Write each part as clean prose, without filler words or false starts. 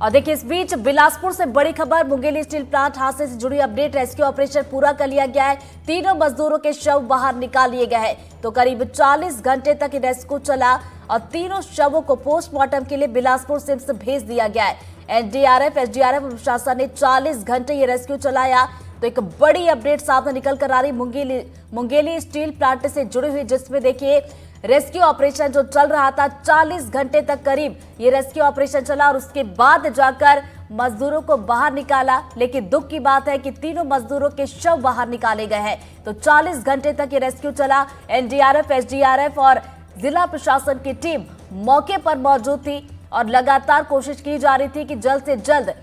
और देखिए इस बीच बिलासपुर से बड़ी खबर, मुंगेली स्टील प्लांट हादसे से जुड़ी अपडेट। रेस्क्यू ऑपरेशन पूरा कर लिया गया है, तीनों मजदूरों के शव बाहर निकाल लिए गए हैं। तो करीब 40 घंटे तक रेस्क्यू चला और तीनों शवों को पोस्टमार्टम के लिए बिलासपुर सिम्स भेज दिया गया है। एनडीआरएफ, एसडीआरएफ प्रशासन ने 40 घंटे ये रेस्क्यू चलाया। तो एक बड़ी अपडेट सामने निकल कर आ रही मुंगेली स्टील प्लांट से जुड़ी हुई, जिसमें देखिए रेस्क्यू ऑपरेशन जो चल रहा था 40 घंटे तक करीब ये रेस्क्यू ऑपरेशन चला और उसके बाद जाकर मजदूरों को बाहर निकाला। लेकिन दुख की बात है कि तीनों मजदूरों के शव बाहर निकाले गए हैं। तो 40 घंटे तक ये रेस्क्यू चला। एनडीआरएफ, एसडीआरएफ और जिला प्रशासन की टीम मौके पर मौजूद थी और लगातार कोशिश की जा रही थी कि जल्द से जल्द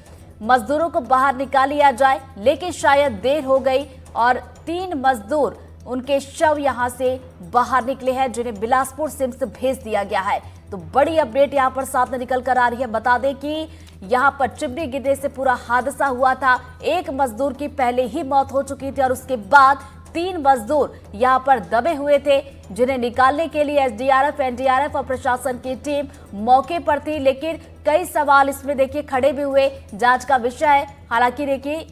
मजदूरों को बाहर निकाल लिया जाए, लेकिन शायद देर हो गई और 3 मजदूर, उनके शव यहां से बाहर निकले हैं, जिन्हें बिलासपुर सिम्स भेज दिया गया है। तो बड़ी अपडेट यहां पर सामने निकल कर आ रही है। बता दें कि यहां पर चिमनी गिरने से पूरा हादसा हुआ था। एक मजदूर की पहले ही मौत हो चुकी थी और उसके बाद 3 मजदूर यहां पर दबे हुए थे, जिन्हें निकालने के लिए एसडीआरएफ, एनडीआरएफ और प्रशासन की टीम मौके पर थी। लेकिन कई सवाल इसमें देखिए खड़े भी हुए, जांच का विषय है। हालांकि देखिए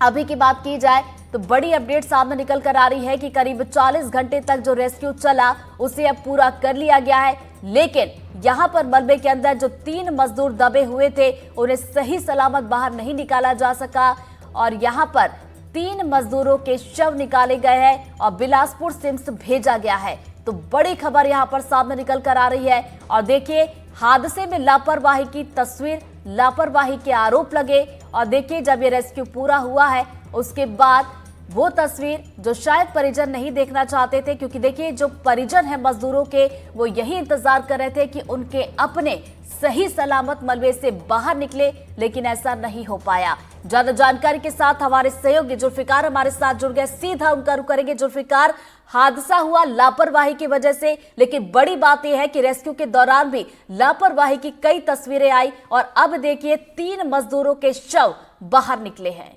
अभी की बात की जाए तो बड़ी अपडेट सामने निकल कर आ रही है कि करीब 40 घंटे तक जो रेस्क्यू चला उसे अब पूरा कर लिया गया है। लेकिन यहां पर मलबे के अंदर जो 3 मजदूर दबे हुए थे, उन्हें सही सलामत बाहर नहीं निकाला जा सका और यहां पर 3 मजदूरों के शव निकाले गए हैं और बिलासपुर सिम्स भेजा गया है। तो बड़ी खबर यहां पर सामने निकल कर आ रही है। और देखिए हादसे में लापरवाही की तस्वीर, लापरवाही के आरोप लगे और देखिए जब ये रेस्क्यू पूरा हुआ है उसके बाद वो तस्वीर जो शायद परिजन नहीं देखना चाहते थे, क्योंकि देखिए जो परिजन है मजदूरों के, वो यही इंतजार कर रहे थे कि उनके अपने सही सलामत मलबे से बाहर निकले, लेकिन ऐसा नहीं हो पाया। ज्यादा जानकारी के साथ हमारे सहयोगी जुल्फिकार हमारे साथ जुड़ गए, सीधा उनका रुख करेंगे। जुल्फिकार, हादसा हुआ लापरवाही की वजह से, लेकिन बड़ी बात यह है कि रेस्क्यू के दौरान भी लापरवाही की कई तस्वीरें आई और अब देखिए 3 मजदूरों के शव बाहर निकले हैं।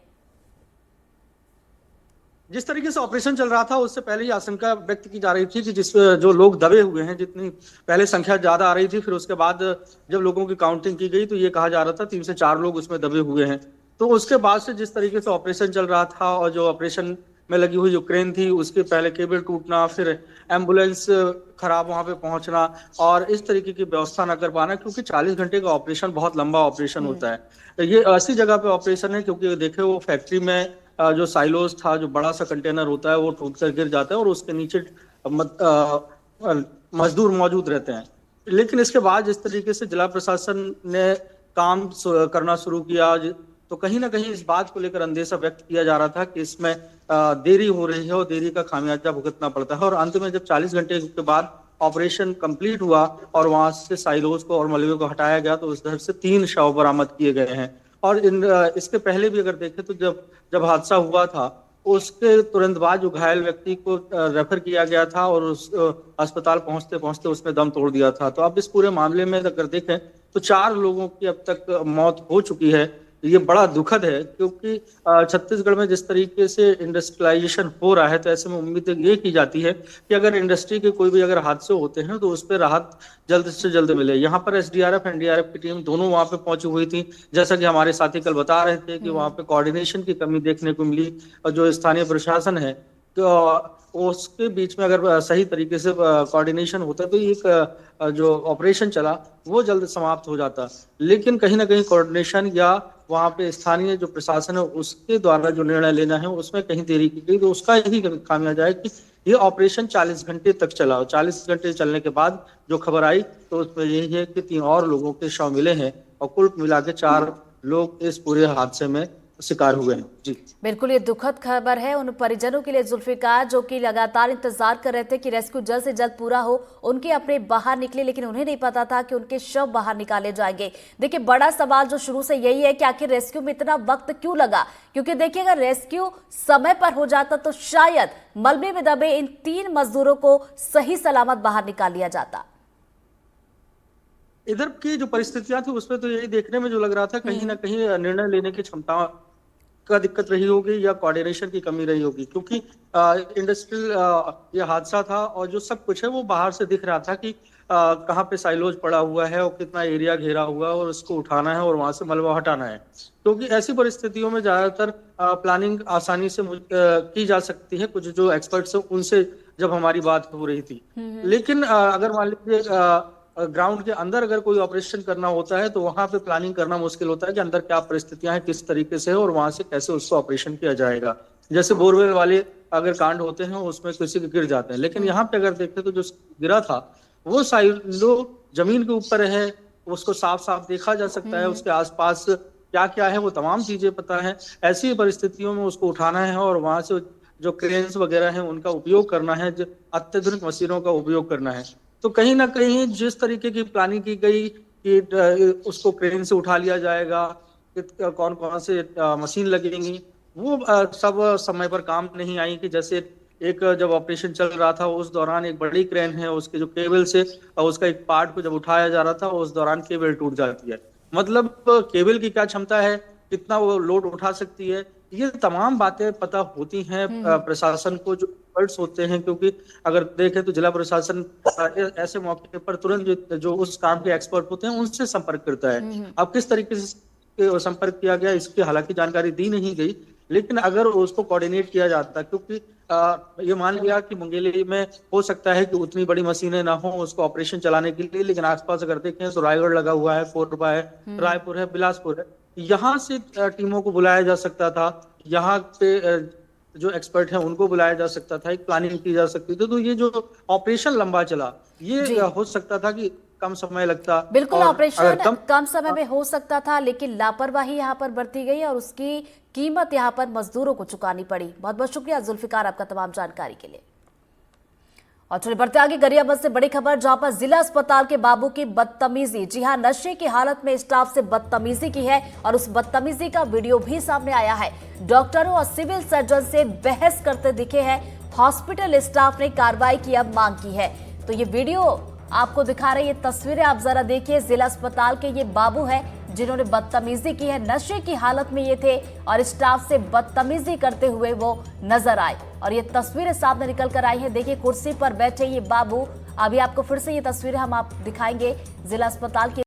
जिस तरीके से ऑपरेशन चल रहा था उससे पहले ही आशंका व्यक्त की जा रही थी कि जिस जो लोग दबे हुए हैं, जितनी पहले संख्या ज्यादा आ रही थी, फिर उसके बाद जब लोगों की काउंटिंग की गई तो ये कहा जा रहा था 3 से 4 लोग उसमें दबे हुए हैं। तो उसके बाद से जिस तरीके से ऑपरेशन चल रहा था और जो ऑपरेशन में लगी हुई जो क्रेन थी उसके पहले केबल टूटना, फिर एम्बुलेंस खराब वहां पे पहुंचना और इस तरीके की व्यवस्था न कर पाना, क्योंकि 40 घंटे का ऑपरेशन बहुत लंबा ऑपरेशन होता है। ये ऐसी जगह पे ऑपरेशन है क्योंकि देखे वो फैक्ट्री में जो साइलोस था, जो बड़ा सा कंटेनर होता है, वो टूट कर गिर जाता है और उसके नीचे मजदूर मौजूद रहते हैं। लेकिन इसके बाद जिस तरीके से जिला प्रशासन ने काम करना शुरू किया, तो कहीं ना कहीं इस बात को लेकर अंदेशा व्यक्त किया जा रहा था कि इसमें देरी हो रही है और देरी का खामियाजा भुगतना पड़ता है। और अंत में जब 40 घंटे के बाद ऑपरेशन कंप्लीट हुआ और वहां से साइलोस को और मलबे को हटाया गया, तो उस धर से 3 शव बरामद किए गए हैं। और इसके पहले भी अगर देखें तो जब हादसा हुआ था उसके तुरंत बाद जो घायल व्यक्ति को रेफर किया गया था और उस अस्पताल पहुंचते पहुंचते उसने दम तोड़ दिया था। तो अब इस पूरे मामले में अगर देखें तो 4 लोगों की अब तक मौत हो चुकी है। ये बड़ा दुखद है क्योंकि छत्तीसगढ़ में जिस तरीके से इंडस्ट्रियलाइजेशन हो रहा है, तो ऐसे में उम्मीद ये की जाती है कि अगर इंडस्ट्री के कोई भी अगर हादसे होते हैं तो उस पर राहत जल्द से जल्द मिले। यहाँ पर एसडीआरएफ, एनडीआरएफ की टीम दोनों वहां पे पहुंची हुई थी। जैसा कि हमारे साथी कल बता रहे थे कि वहां पे कोऑर्डिनेशन की कमी देखने को मिली और जो स्थानीय प्रशासन है तो उसके बीच में अगर सही तरीके से कोऑर्डिनेशन होता तो एक जो ऑपरेशन चला वो जल्द समाप्त हो जाता। लेकिन कहीं ना कहीं कोऑर्डिनेशन या वहां पे स्थानीय जो प्रशासन है उसके द्वारा जो निर्णय लेना है उसमें कहीं देरी की गई, तो उसका यही खामियाजा है कि ये ऑपरेशन 40 घंटे तक चला और 40 घंटे चलने के बाद जो खबर आई तो उसमें यही है कि 3 और लोगों के शव मिले हैं और कुल मिला के 4 लोग इस पूरे हादसे में शिकार हुए हैं। जी बिल्कुल, ये दुखद खबर है उन परिजनों के लिए जुल्फिकार, जो कि लगातार इंतजार कर रहे थे कि रेस्क्यू जल्द से जल्द पूरा हो, उनके अपने बाहर निकले, लेकिन उन्हें नहीं पता था कि उनके शव बाहर निकाले जाएंगे। देखिए बड़ा सवाल जो शुरू से यही है कि आखिर रेस्क्यू में इतना वक्त क्यों लगा, क्योंकि देखिए अगर रेस्क्यू समय पर हो जाता तो शायद मलबे में दबे इन 3 मजदूरों को सही सलामत बाहर निकाल लिया जाता। इधर की जो परिस्थितियां थी उसमें तो यही देखने में जो लग रहा था कहीं ना कहीं निर्णय लेने की क्षमता का दिक्कत रही होगी या कोऑर्डिनेशन की कमी रही होगी, क्योंकि इंडस्ट्रियल ये हादसा था और जो सब कुछ है वो बाहर से दिख रहा था कि कहाँ पे साइलोज पड़ा हुआ है और कितना एरिया घेरा हुआ है और उसको उठाना है और वहां से मलबा हटाना है। क्योंकि ऐसी परिस्थितियों में ज्यादातर प्लानिंग आसानी से की जा सकती है, कुछ जो एक्सपर्ट्स हैं उनसे जब हमारी बात हो रही थी। लेकिन अगर मान लीजिए ग्राउंड के अंदर अगर कोई ऑपरेशन करना होता है तो वहां पे प्लानिंग करना मुश्किल होता है कि अंदर क्या परिस्थितियां हैं, किस तरीके से है और वहां से कैसे उसको ऑपरेशन किया जाएगा। जैसे बोरवेल वाले अगर कांड होते हैं उसमें किसी के गिर जाते हैं, लेकिन यहाँ पे अगर देखें तो जो गिरा था वो साइलो जमीन के ऊपर है, उसको साफ साफ देखा जा सकता है, उसके आसपास क्या क्या है वो तमाम चीजें पता है। ऐसी परिस्थितियों में उसको उठाना है और वहां से जो क्रेन्स वगैरह हैं उनका उपयोग करना है, जो अत्याधुनिक मशीनों का उपयोग करना है। तो कहीं ना कहीं जिस तरीके की प्लानिंग की गई कि उसको क्रेन से उठा लिया जाएगा, कौन कौन से मशीन लगेंगी, वो सब समय पर काम नहीं आई। कि जैसे एक जब ऑपरेशन चल रहा था उस दौरान एक बड़ी क्रेन है, उसके जो केबल से उसका एक पार्ट को जब उठाया जा रहा था उस दौरान केबल टूट जाती है। मतलब केबल की क्या क्षमता है, कितना वो लोड उठा सकती है, ये तमाम बातें पता होती हैं प्रशासन को, जो एक्सपर्ट्स होते हैं। क्योंकि अगर देखें तो जिला प्रशासन ऐसे मौके पर तुरंत जो उस काम के एक्सपर्ट होते हैं उनसे संपर्क करता है। अब किस तरीके से संपर्क किया गया इसकी हालांकि जानकारी दी नहीं गई, लेकिन अगर उसको कोऑर्डिनेट किया जाता, क्योंकि ये मान लिया कि मुंगेली में हो सकता है कि उतनी बड़ी मशीनें ना हो उसको ऑपरेशन चलाने के लिए, लेकिन आसपास अगर देखें तो रायगढ़ लगा हुआ है, कोरबा है, रायपुर है, बिलासपुर है, यहाँ से टीमों को बुलाया जा सकता था। यहाँ पे जो एक्सपर्ट हैं उनको बुलाया जा सकता था, एक प्लानिंग की जा सकती थी। तो ये जो ऑपरेशन लंबा चला ये हो सकता था कि कम समय लगता। बिल्कुल, और ऑपरेशन कम समय में हो सकता था, लेकिन लापरवाही यहाँ पर बरती गई और उसकी कीमत यहाँ पर मजदूरों को चुकानी पड़ी। बहुत बहुत शुक्रिया जुल्फिकार आपका तमाम जानकारी के लिए। और चलिए बढ़ते आगे, गरियाबंद से बड़ी खबर जहां पर जिला अस्पताल के बाबू की बदतमीजी, जी हां, नशे की हालत में स्टाफ से बदतमीजी की है और उस बदतमीजी का वीडियो भी सामने आया है। डॉक्टरों और सिविल सर्जन से बहस करते दिखे हैं। हॉस्पिटल स्टाफ ने कार्रवाई की अब मांग की है। तो ये वीडियो आपको दिखा रही है, तस्वीरें आप जरा देखिए। जिला अस्पताल के ये बाबू है जिन्होंने बदतमीजी की है, नशे की हालत में ये थे और स्टाफ से बदतमीजी करते हुए वो नजर आए और ये तस्वीरें सामने निकल कर आई हैं। देखिए कुर्सी पर बैठे ये बाबू, अभी आपको फिर से ये तस्वीरें हम आप दिखाएंगे जिला अस्पताल की।